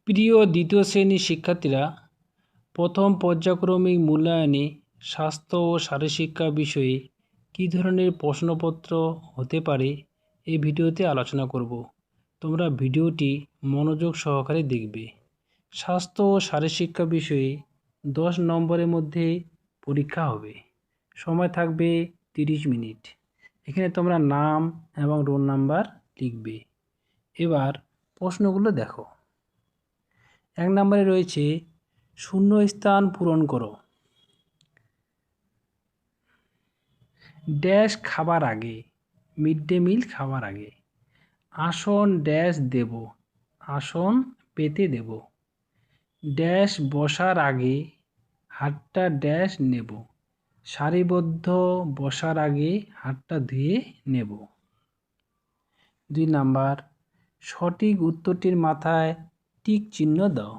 প্রিয় দ্বিতীয় শ্রেণীর শিক্ষার্থীরা, প্রথম পর্যায়ক্রমিক মূল্যায়নে স্বাস্থ্য ও শারীরশিক্ষা বিষয়ে কী ধরনের প্রশ্নপত্র হতে পারে এই ভিডিওতে আলোচনা করব। তোমরা ভিডিওটি মনোযোগ সহকারে দেখবে। স্বাস্থ্য ও শারীরশিক্ষা বিষয়ে 10 নম্বরের মধ্যে পরীক্ষা হবে। সময় থাকবে 30 মিনিট। এখানে তোমরা নাম এবং রোল নাম্বার লিখবে। এবার প্রশ্নগুলো দেখো। 1 নম্বরে রয়েছে শূন্যস্থান পূরণ করো। ড্যাশ খাবার আগে, মিড ডে মিল খাওয়ার আগে। আসন ড্যাশ দেব, আসন পেতে দেব। ড্যাশ বসার আগে, হাতটা ড্যাশ নেব। সারিবদ্ধ বসার আগে হাতটা ধুয়ে নেব। 2 নাম্বার, সঠিক উত্তরটির মাথায় টিক চিহ্ন দাও।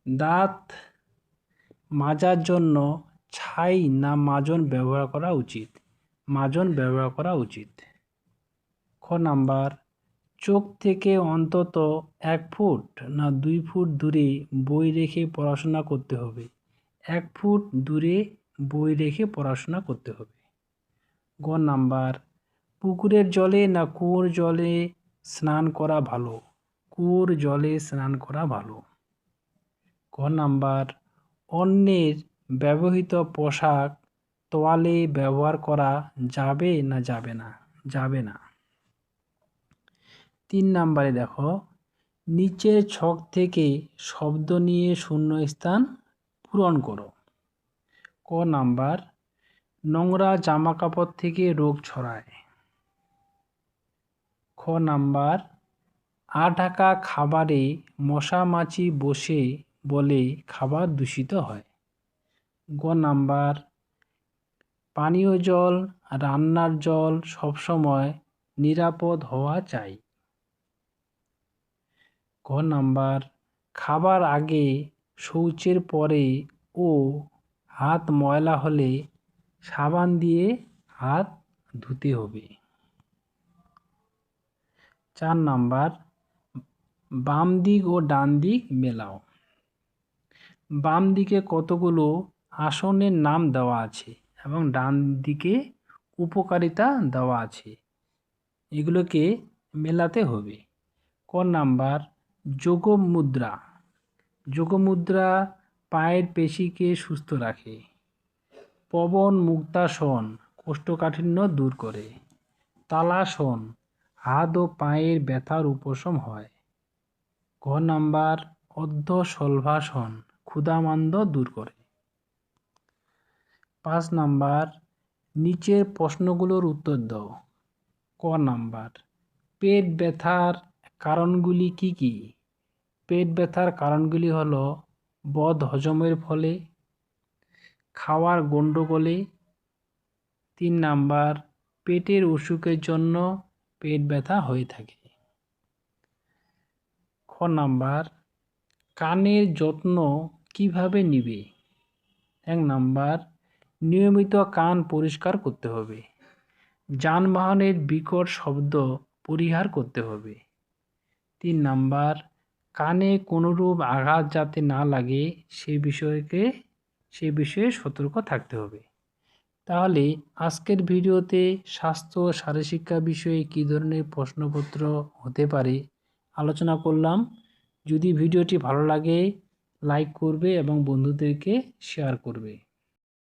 দাঁত মাজার জন্য ছাই না মাজন ব্যবহার করা উচিত? মাজন ব্যবহার করা উচিত। খ নাম্বার, চোখ থেকে অন্তত 1 ফুট না 2 ফুট দূরে বই রেখে পড়াশোনা করতে হবে? 1 ফুট দূরে বই রেখে পড়াশোনা করতে হবে। গ নাম্বার, পুকুরের জলে না কুয়োর জলে স্নান করা ভালো? কুয়োর জলে স্নান করা ভালো। গ নাম্বার, অন্যের ব্যবহৃত পোশাক তোয়ালে ব্যবহার করা যাবে না যাবে না? যাবে না। 3 নাম্বারে দেখো, নিচের ছক থেকে শব্দ নিয়ে শূন্যস্থান পূরণ করো। ক নাম্বার, নোংরা জামাকাপড় থেকে রোগ ছড়ায়। খ নাম্বার, আঢাকা খাবারে মশা মাছি বসে বলে খাবার দূষিত হয়। গ নাম্বার, পানীয় জল রান্নার জল সবসময় নিরাপদ হওয়া চাই। গ নাম্বার, খাবার আগে, শৌচের পরে ও হাত ময়লা হলে সাবান দিয়ে হাত ধুতে হবে। 4 নাম্বার, বাম দিক ও ডান দিক মেলাও। বাম দিকে কতগুলো আসনের নাম দেওয়া আছে এবং ডান দিকে উপকারিতা দেওয়া আছে, এগুলোকে মেলাতে হবে। ক নাম্বার, যোগমুদ্রা। যোগমুদ্রা পায়ের পেশিকে সুস্থ রাখে। পবন মুক্তাসন কোষ্ঠকাঠিন্য দূর করে। তালাসন হাত ও পায়ের ব্যথার উপশম হয়। ঘ নাম্বার, অর্ধ শলভাসন ক্ষুধামান্দ্য দূর করে। 5 নাম্বার, নিচের প্রশ্নগুলোর উত্তর দাও। ক নাম্বার, পেট ব্যথার কারণগুলি কি কি? পেট ব্যথার কারণগুলি হলো বদহজমের ফলে, খাওয়ার গন্ডগোলে। 3 নাম্বার, পেটের অসুখের জন্য পেট ব্যথা হয়ে থাকে। খ নাম্বার, কানের যত্ন কিভাবে নিবে? 1 নাম্বার, নিয়মিত কান পরিষ্কার করতে হবে। যানবাহনের বিকট শব্দ পরিহার করতে হবে। 3 নাম্বার, কানে কোনোরূপ আঘাত যাতে না লাগে সে বিষয়ে সতর্ক থাকতে হবে। তাহলে আজকের ভিডিওতে স্বাস্থ্য ও শারীরশিক্ষা বিষয়ে কী ধরনের প্রশ্নপত্র হতে পারে আলোচনা করলাম। যদি ভিডিওটি ভালো লাগে লাইক করবে এবং বন্ধুদেরকে শেয়ার করবে।